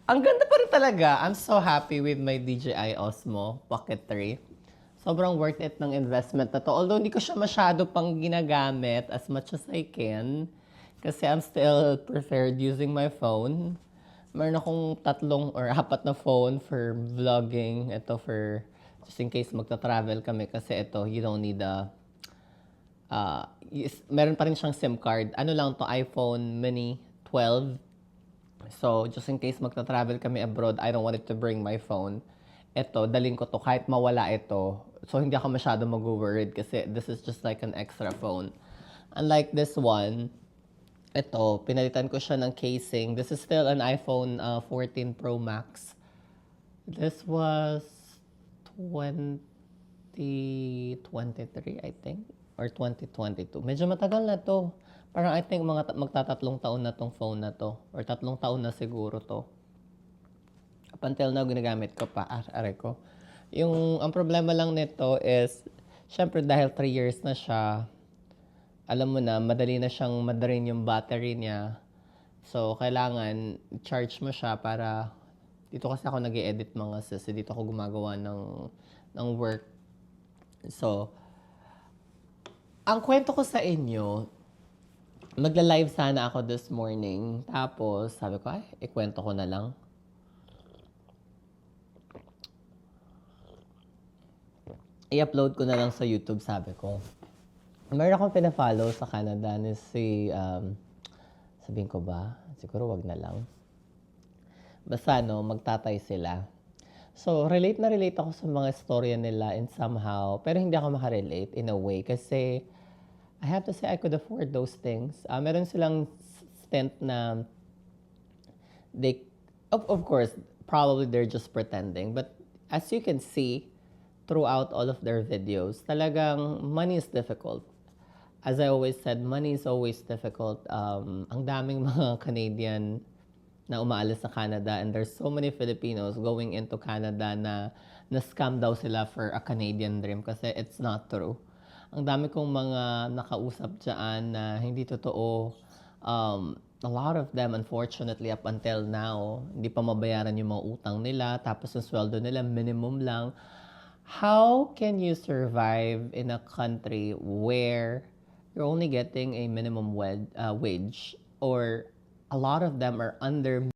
Ang ganda pa rin talaga. I'm so happy with my DJI Osmo Pocket 3. Sobrang worth it ng investment na to. Although hindi ko siya masyado pang ginagamit as much as I can. Kasi I'm still preferred using my phone. Meron akong tatlong or apat na phone for vlogging. Ito for just in case magta-travel kami. Kasi ito, you don't need meron pa rin siyang SIM card. Ano lang to, iPhone mini 12. So, just in case magta-travel kami abroad, I don't want it to bring my phone. Ito, dalhin ko to kahit mawala ito. So, hindi ako masyado mag-worried kasi this is just like an extra phone. Unlike this one, ito, pinalitan ko siya ng casing. This is still an iPhone 14 Pro Max. This was 2023, I think. Or 2022. Medyo matagal na to. Parang I think magtatatlong taon na tong phone na to. Or 3 taon na siguro to. Up until now, ginagamit ko pa. Aray ko. Ang problema lang nito is, syempre dahil 3 years na siya, alam mo na, madali na siyang madarin yung battery niya. So, kailangan charge mo siya para, dito kasi ako nag-edit mga sis, dito ako gumagawa ng work. So, ang kwento ko sa inyo, magla-live sana ako this morning. Tapos, sabi ko, ikwento ko na lang. I-upload ko na lang sa YouTube, sabi ko. Meron akong pina-follow sa Canada ni sabihin ko ba? Siguro wag na lang. Basta, magtatay sila. So, relate na relate ako sa mga storya nila in somehow. Pero hindi ako makarelate in a way. Kasi, I have to say, I could afford those things. Meron silang stint na of course, probably they're just pretending. But as you can see, throughout all of their videos, talagang money is difficult. As I always said, money is always difficult. Ang daming mga Canadian na umaalis sa Canada and there's so many Filipinos going into Canada na scam daw sila for a Canadian dream kasi it's not true. Ang dami kong mga nakausap dyan na hindi totoo. A lot of them, unfortunately, up until now, hindi pa mabayaran yung mga utang nila. Tapos yung sweldo nila, minimum lang. How can you survive in a country where you're only getting a minimum wage or a lot of them are under